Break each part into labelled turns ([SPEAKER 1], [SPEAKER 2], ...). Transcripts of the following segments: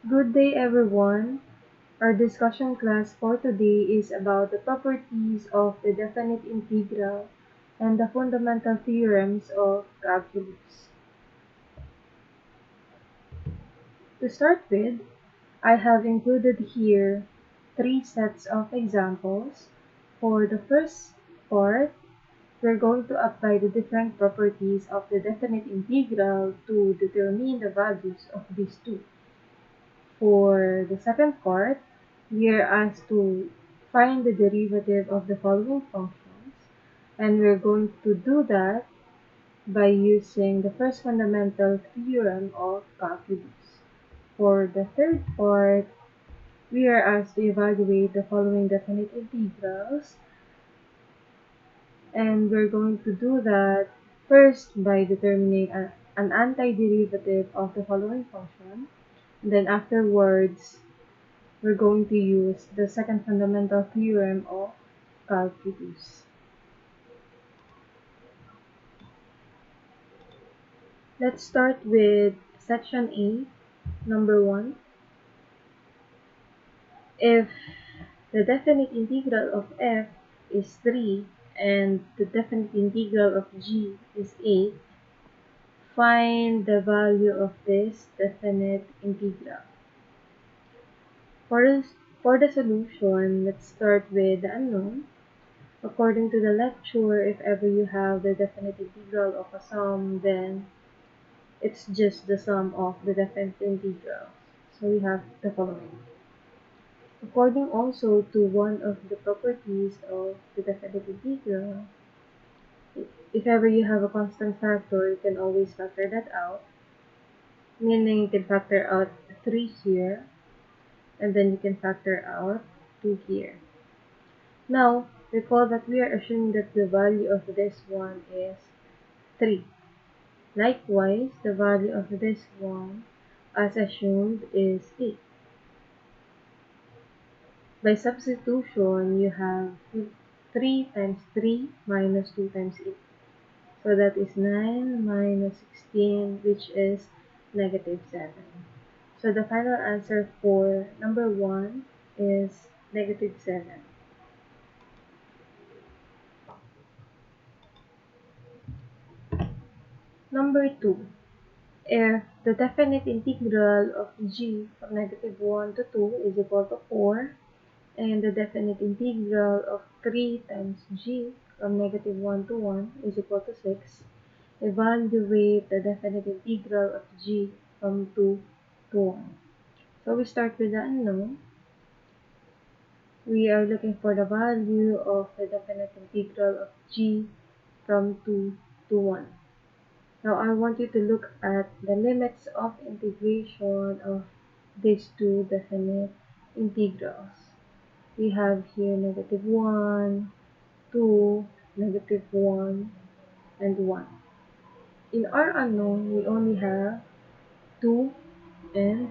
[SPEAKER 1] Good day everyone. Our discussion class for today is about the properties of the definite integral and the fundamental theorems of calculus. To start with, I have included here three sets of examples. For the first part, we're going to apply the different properties of the definite integral to determine the values of these two. For the second part, we are asked to find the derivative of the following functions, and we're going to do that by using the first fundamental theorem of calculus. For the third part, we are asked to evaluate the following definite integrals, and we're going to do that first by determining an antiderivative of the following function. Then afterwards, we're going to use the second fundamental theorem of calculus. Let's start with section A, number 1. If the definite integral of f is 3 and the definite integral of g is 8, find the value of this definite integral. For the solution, let's start with the unknown. According to the lecture, if ever you have the definite integral of a sum, then it's just the sum of the definite integrals. So we have the following. According also to one of the properties of the definite integral, if ever you have a constant factor, you can always factor that out. Meaning you can factor out 3 here, and then you can factor out 2 here. Now, recall that we are assuming that the value of this one is 3. Likewise, the value of this one, as assumed, is 8. By substitution, you have 3 times 3 minus 2 times 8. So that is 9 minus 16, which is negative 7. So the final answer for number 1 is negative 7. Number 2. If the definite integral of g from negative 1 to 2 is equal to 4, and the definite integral of 3 times g from negative 1 to 1 is equal to 6, evaluate the definite integral of g from 2 to 1. So we start with the unknown. We are looking for the value of the definite integral of g from 2 to 1. Now I want you to look at the limits of integration of these two definite integrals. We have here negative 1, 2, negative 1, and 1. In our unknown, we only have 2 and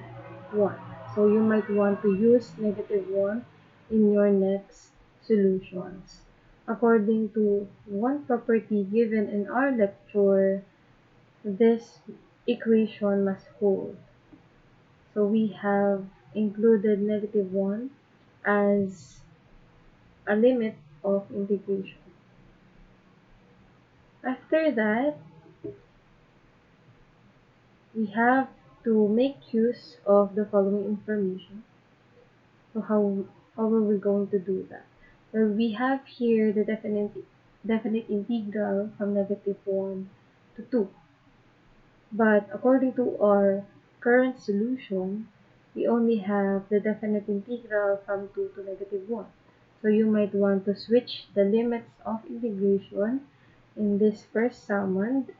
[SPEAKER 1] 1. So you might want to use negative 1 in your next solutions. According to one property given in our lecture, this equation must hold. So we have included negative 1 as a limit of integration. After that, we have to make use of the following information. So how are we going to do that? Well, we have here the definite integral from negative 1 to 2. But according to our current solution, we only have the definite integral from 2 to negative 1. So you might want to switch the limits of integration in this first summand.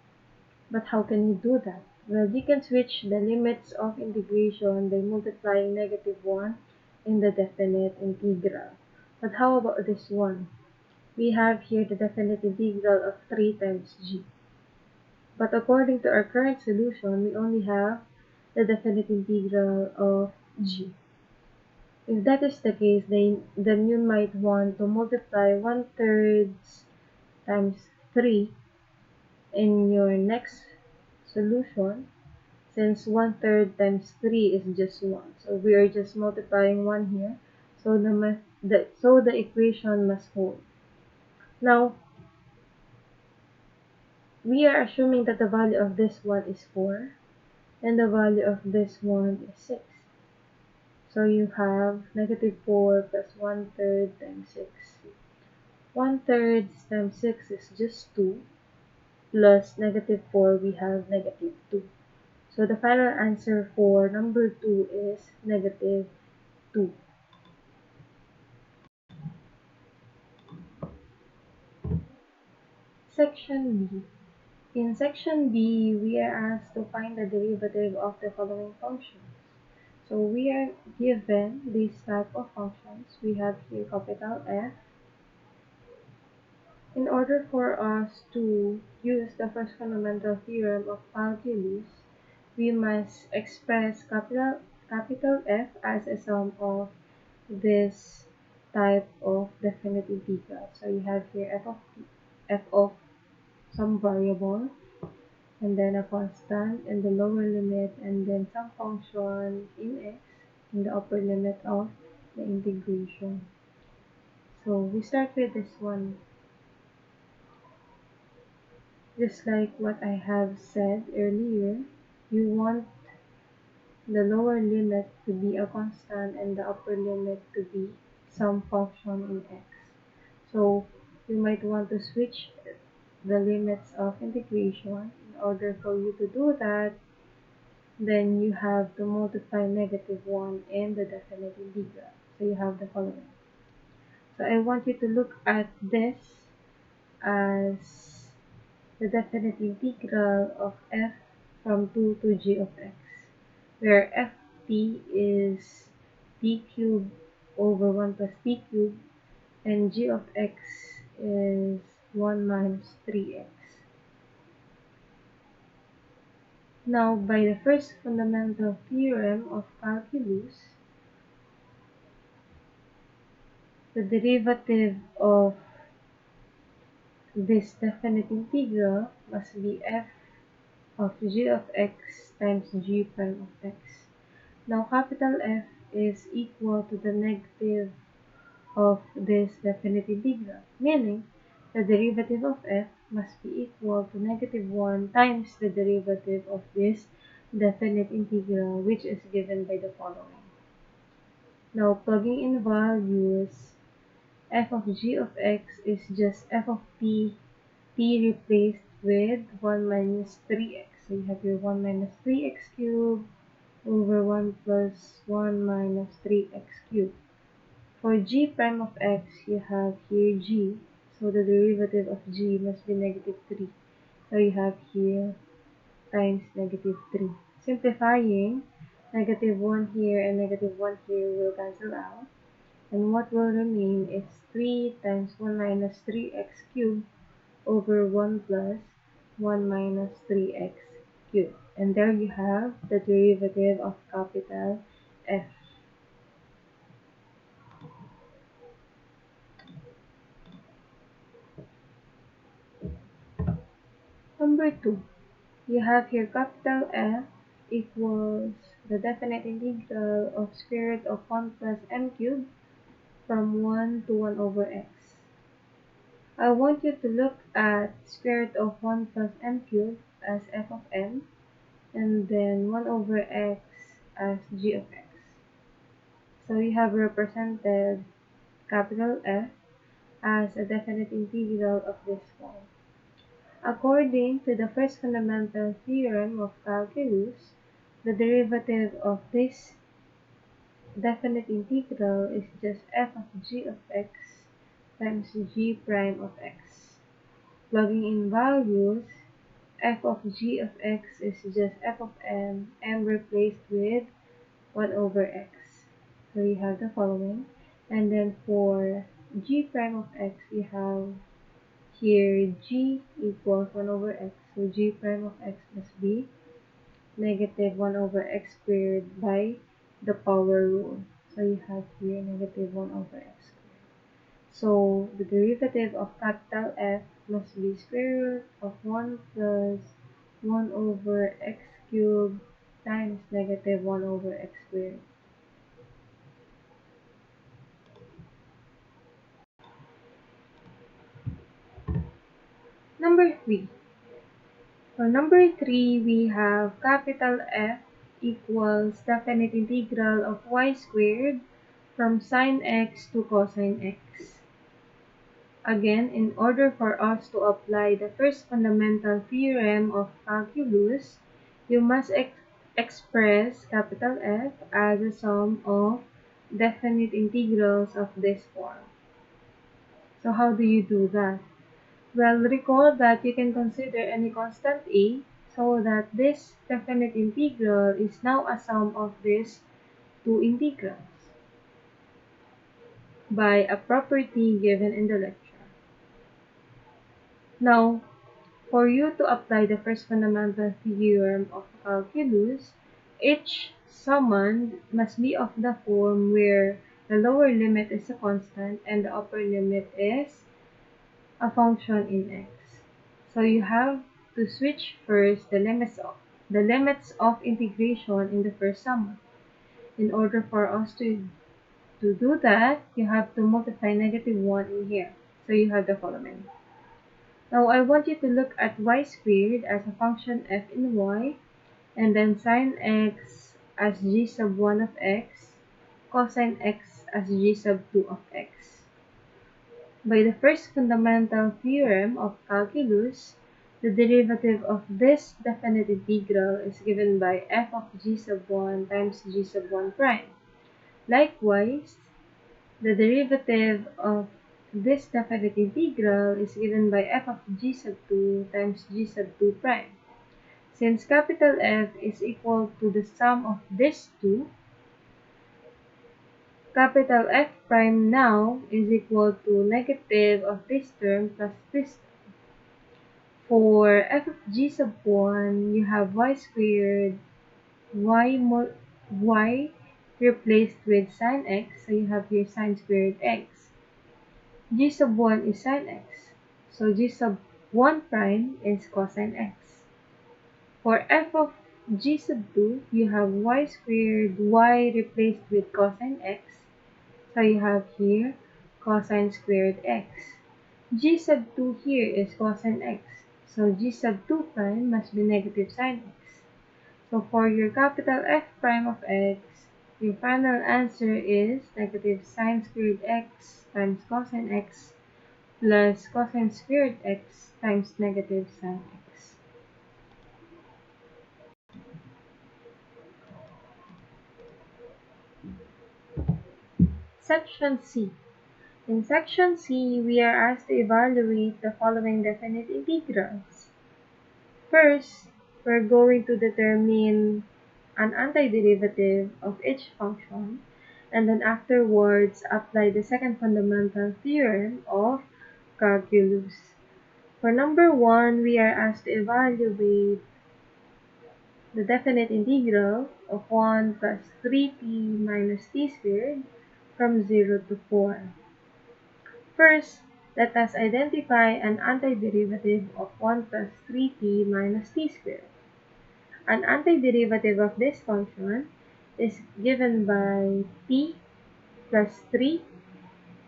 [SPEAKER 1] But how can you do that? Well, you can switch the limits of integration by multiplying negative 1 in the definite integral. But how about this one? We have here the definite integral of 3 times g. But according to our current solution, we only have the definite integral of g. If that is the case, then you might want to multiply 1/3 times 3 in your next solution, since 1/3 times 3 is just 1. So we are just multiplying 1 here. So the equation must hold. Now, we are assuming that the value of this one is 4 and the value of this one is 6. So you have -4 plus 1/3 times 6. 1/3 times 6 is just 2, plus -4 we have -2. So the final answer for number 2 is -2. Section B. In section B, we are asked to find the derivative of the following functions. So we are given these type of functions. We have here capital F. In order for us to use the first fundamental theorem of calculus, we must express capital F as a sum of this type of definite integral. So you have here f of some variable, and then a constant in the lower limit, and then some function in x in the upper limit of the integration. So we start with this one. Just like what I have said earlier, you want the lower limit to be a constant and the upper limit to be some function in x. So you might want to switch the limits of integration. In order for you to do that, then you have to multiply -1 in the definite integral. So you have the following. So I want you to look at this as the definite integral of f from 2 to g of x, where ft is t cubed over 1 plus t cubed, and g of x is 1 minus 3x. Now, by the first fundamental theorem of calculus, the derivative of this definite integral must be f of g of x times g prime of x. Now, capital F is equal to the negative of this definite integral, meaning the derivative of f must be equal to -1 times the derivative of this definite integral, which is given by the following. Now, plugging in values, f of g of x is just f of t, t replaced with 1 minus 3x. So you have your 1 minus 3x cubed over 1 plus 1 minus 3x cubed. For g prime of x, you have here g, so the derivative of g must be -3. So you have here times -3. Simplifying, -1 here and -1 here will cancel out. And what will remain is 3 times 1 minus 3x cubed over 1 plus 1 minus 3x cubed. And there you have the derivative of capital F. Number 2, you have here capital F equals the definite integral of square root of 1 plus m cubed from 1 to 1 over x. I want you to look at square root of 1 plus m cubed as f of m, and then 1 over x as g of x. So you have represented capital F as a definite integral of this form. According to the first fundamental theorem of calculus, the derivative of this definite integral is just f of g of x times g prime of x. Plugging in values, f of g of x is just f of m replaced with 1 over x. So you have the following. And then for g prime of x, you have here g equals 1 over x. So g prime of x must be -1 over x squared by the power rule. So you have here -1 over x squared. So the derivative of capital F must be square root of 1 plus 1 over x cubed times negative 1 over x squared. Number 3. For number 3, we have capital F equals definite integral of y squared from sine x to cosine x. Again, in order for us to apply the first fundamental theorem of calculus, you must express capital F as a sum of definite integrals of this form. So how do you do that? Well, recall that you can consider any constant a so that this definite integral is now a sum of these two integrals by a property given in the lecture. Now, for you to apply the first fundamental theorem of calculus, each summand must be of the form where the lower limit is a constant and the upper limit is a function in x. So you have to switch first the limits of integration in the first summand. In order for us to do that, you have to multiply negative 1 in here. So you have the following. Now I want you to look at y squared as a function f in y, and then sine x as g sub 1 of x, cosine x as g sub 2 of x. By the first fundamental theorem of calculus, the derivative of this definite integral is given by f of g sub 1 times g sub 1 prime. Likewise, the derivative of this definite integral is given by f of g sub 2 times g sub 2 prime. Since capital F is equal to the sum of these two, capital F prime now is equal to negative of this term plus this term. For f of g sub 1, you have y squared, y replaced with sine x, so you have here sine squared x. G sub 1 is sine x, so g sub 1 prime is cosine x. For f of g sub 2, you have y squared, y replaced with cosine x, so you have here cosine squared x. G sub 2 here is cosine x, so g sub 2 prime must be negative sine x. So for your capital F prime of x, your final answer is negative sine squared x times cosine x plus cosine squared x times negative sine x. Section C. In Section C, we are asked to evaluate the following definite integrals. First, we're going to determine an antiderivative of each function, and then afterwards apply the second fundamental theorem of calculus. For number 1, we are asked to evaluate the definite integral of 1 plus 3t minus t squared from 0 to 4. First, let us identify an antiderivative of 1 plus 3t minus t squared. An antiderivative of this function is given by t plus 3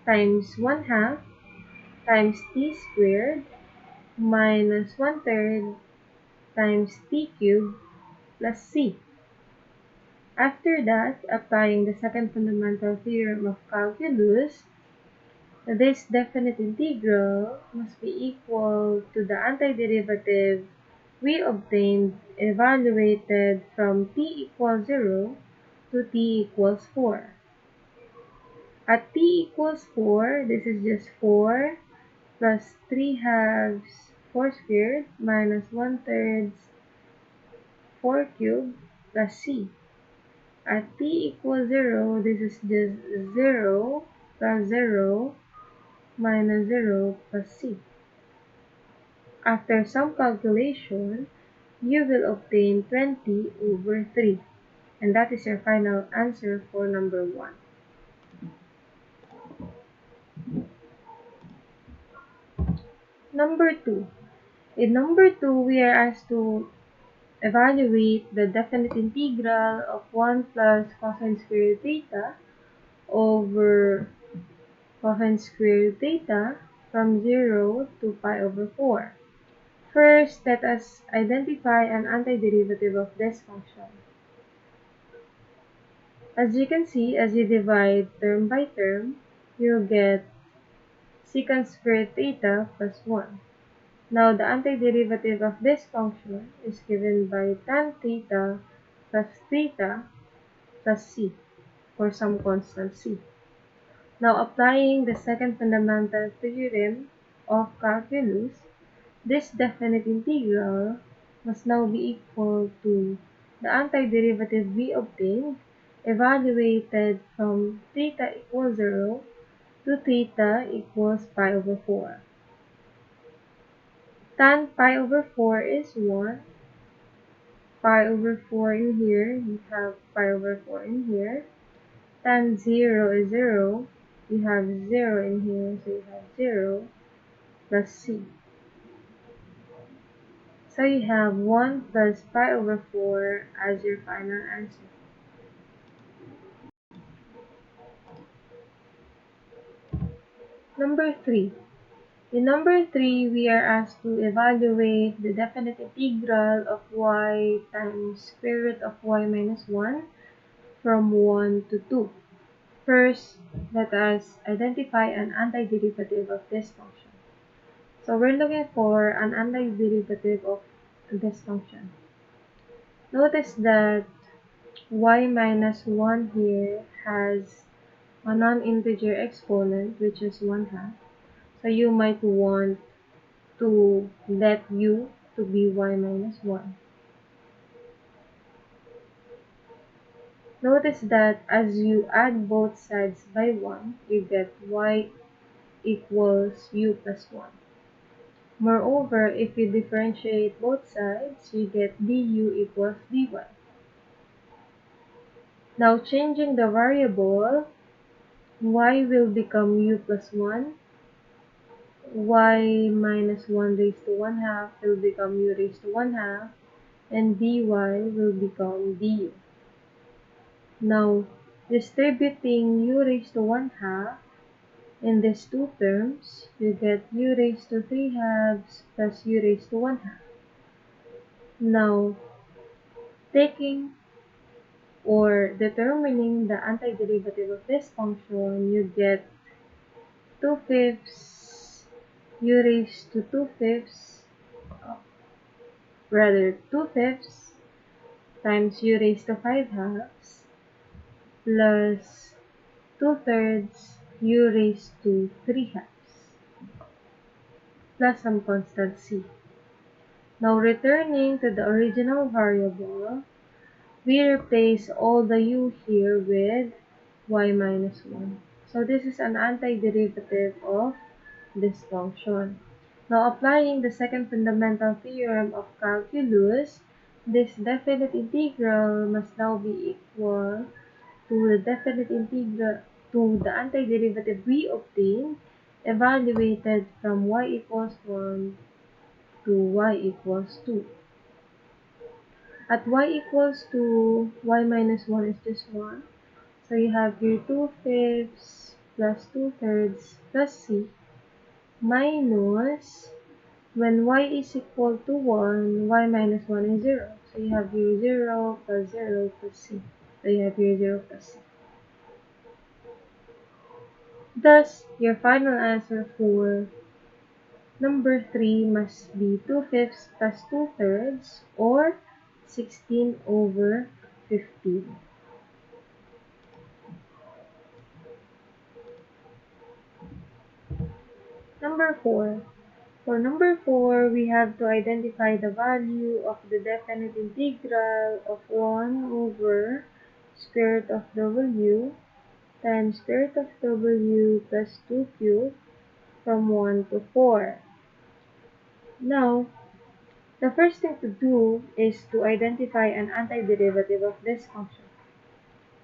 [SPEAKER 1] times 1 half times t squared minus 1/3 times t cubed plus c. After that, applying the second fundamental theorem of calculus, this definite integral must be equal to the antiderivative we obtained evaluated from t equals 0 to t equals 4. At t equals 4, this is just 4 plus 3 halves 4 squared minus 1/3 4 cubed plus c. At t equals 0, this is just 0 plus 0 minus 0 plus c. After some calculation, you will obtain 20 over 3. And that is your final answer for number 1. Number 2. In number 2, we are asked to evaluate the definite integral of 1 plus cosine squared theta over cosine squared theta from 0 to pi over 4. First, let us identify an antiderivative of this function. As you can see, as you divide term by term, you'll get secant squared theta plus 1. Now, the antiderivative of this function is given by tan theta plus c for some constant c. Now, applying the second fundamental theorem of calculus, this definite integral must now be equal to the antiderivative we obtained, evaluated from theta equals 0 to theta equals pi over 4. Tan pi over 4 is 1. Pi over 4 in here, you have pi over 4 in here. Tan 0 is 0. You have 0 in here, so you have 0 plus c. So you have 1 plus pi over 4 as your final answer. Number 3. In number 3, we are asked to evaluate the definite integral of y times square root of y minus 1 from 1 to 2. First, let us identify an antiderivative of this function. So we're looking for an antiderivative of this function. Notice that y minus 1 here has a non-integer exponent, which is 1/2. So you might want to let u to be y minus 1. Notice that as you add both sides by 1, you get y equals u plus 1. Moreover, if you differentiate both sides, you get du equals dy. Now, changing the variable, y will become u plus 1, y minus 1 raised to 1/2 will become u raised to 1/2, and dy will become du. Now, distributing u raised to 1/2 in these two terms, you get u raised to 3/2 plus u raised to 1/2. Now, taking or determining the antiderivative of this function, you get 2/5 u raised to 2/5, rather 2/5 times u raised to 5/2 plus 2/3 u raised to 3/2 plus some constant c. Now, returning to the original variable, we replace all the u here with y minus 1. So this is an antiderivative of this function. Now, applying the second fundamental theorem of calculus, this definite integral must now be equal to the definite integral to the antiderivative we obtained, evaluated from y equals 1 to y equals 2. At y equals 2, y minus 1 is just 1. So you have here 2/5 plus 2/3 plus c minus, when y is equal to 1, y minus 1 is 0. So you have here 0 plus 0 plus c. So you have here 0 plus c. Thus, your final answer for number 3 must be 2/5 plus 2/3 or 16/15. Number 4. For number 4, we have to identify the value of the definite integral of 1 over square root of w times square root of w plus 2 cubed from 1 to 4. Now, the first thing to do is to identify an antiderivative of this function.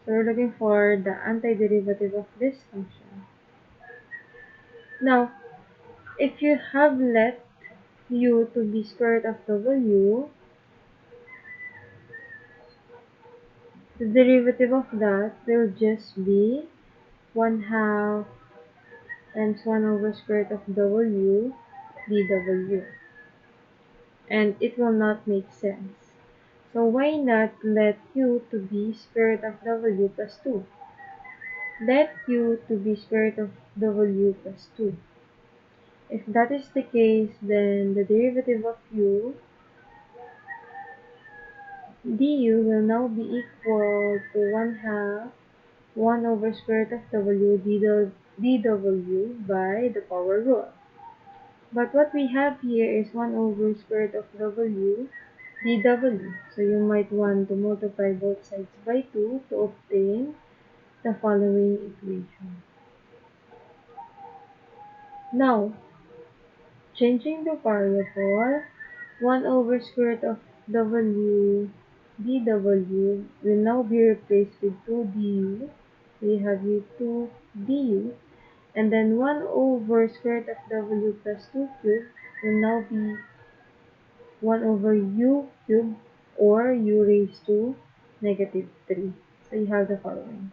[SPEAKER 1] So we're looking for the antiderivative of this function. Now, if you have let u to be square root of w, The derivative of that will just be 1/2 times 1 over square root of w dw. And it will not make sense. So why not let u to be square root of w plus 2? Let u to be square root of w plus 2. If that is the case, then the derivative of u du will now be equal to 1/2 1 over square root of w dw by the power rule. But what we have here is 1 over square root of w dw. So you might want to multiply both sides by 2 to obtain the following equation. Now, changing the variable, 1 over square root of w dw will now be replaced with 2 du. We have here 2 du. And then 1 over square root of w plus 2 cubed will now be 1 over u cubed, or u raised to negative 3. So you have the following.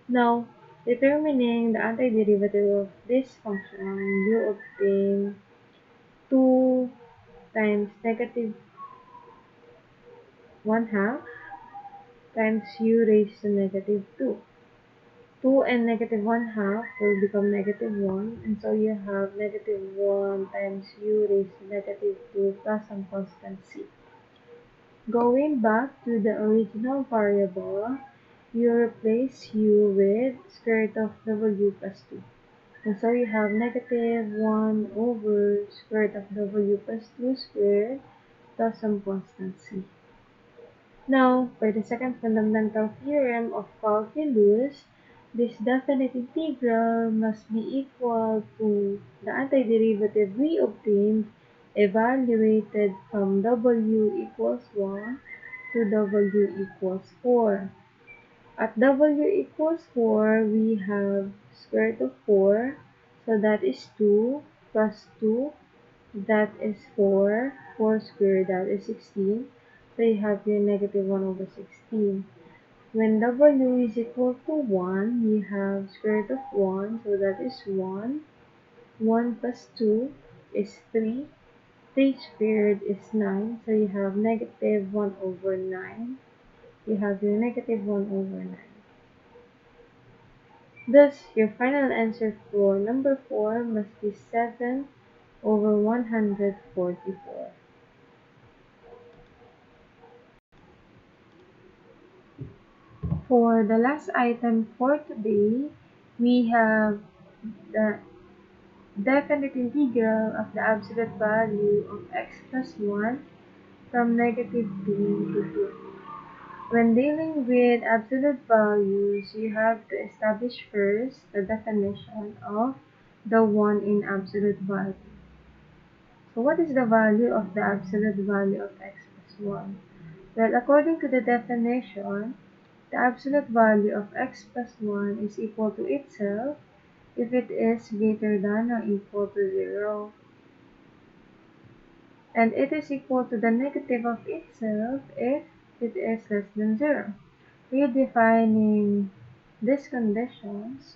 [SPEAKER 1] Now, determining the antiderivative of this function, you obtain 2 times negative 1/2 times u raised to negative 2. 2 and negative 1/2 will become negative 1, and so you have negative 1 times u raised to negative 2 plus some constant c. Going back to the original variable, you replace u with square root of w plus 2. And so you have negative 1 over square root of w plus 2 squared plus some constant c. Now, by the second fundamental theorem of calculus, this definite integral must be equal to the antiderivative we obtained evaluated from w equals 1 to w equals 4. At w equals 4, we have square root of 4, so that is 2, plus 2, that is 4, 4 squared, that is 16. So you have here negative 1 over 16. When w is equal to 1, we have square root of 1, so that is 1. 1 plus 2 is 3. 3 squared is 9, so you have negative 1 over 9. You have your negative 1 over 9. Thus, your final answer for number 4 must be 7 over 144. For the last item for today, we have the definite integral of the absolute value of x plus 1 from negative 2 to 2. When dealing with absolute values, you have to establish first the definition of the 1 in absolute value. So what is the value of the absolute value of x plus 1? Well, according to the definition, the absolute value of x plus 1 is equal to itself if it is greater than or equal to 0. And it is equal to the negative of itself if it is less than 0. Redefining these conditions,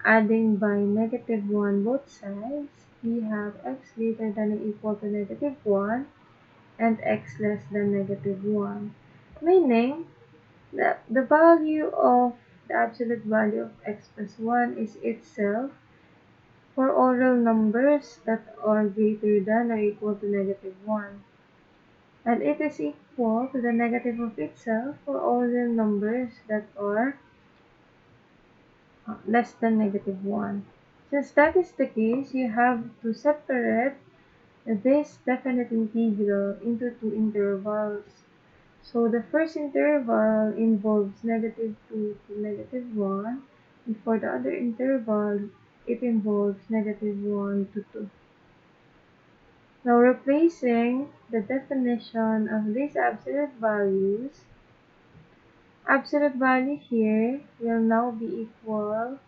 [SPEAKER 1] adding by negative 1 both sides, we have x greater than or equal to negative 1 and x less than negative 1. Meaning, the value of the absolute value of x plus 1 is itself for all real numbers that are greater than or equal to negative 1. And it is equal to the negative of itself for all real numbers that are less than negative 1. Since that is the case, you have to separate this definite integral into two intervals. So the first interval involves negative 2 to negative 1, and for the other interval, it involves negative 1 to 2. Now replacing the definition of these absolute values, absolute value here will now be equal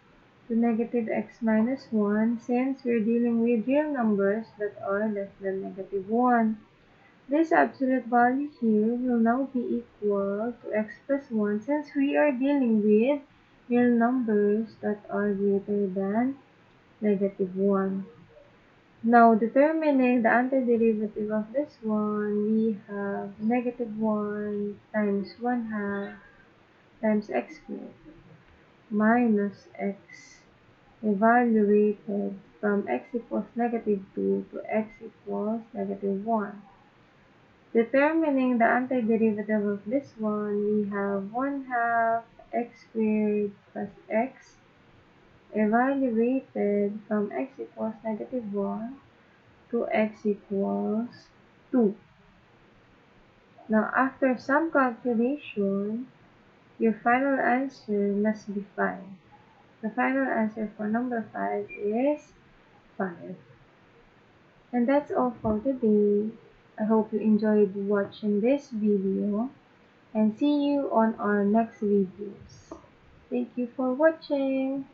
[SPEAKER 1] to negative x minus 1 since we're dealing with real numbers that are less than negative 1. This absolute value here will now be equal to x plus 1 since we are dealing with real numbers that are greater than -1. Now, determining the antiderivative of this one, we have -1 times 1/2 times x squared minus x evaluated from x equals -2 to x equals -1. Determining the antiderivative of this one, we have 1/2 x squared plus x evaluated from x equals -1 to x equals 2. Now, after some calculation, your final answer must be 5. The final answer for number 5 is 5. And that's all for today. I hope you enjoyed watching this video and see you on our next videos. Thank you for watching.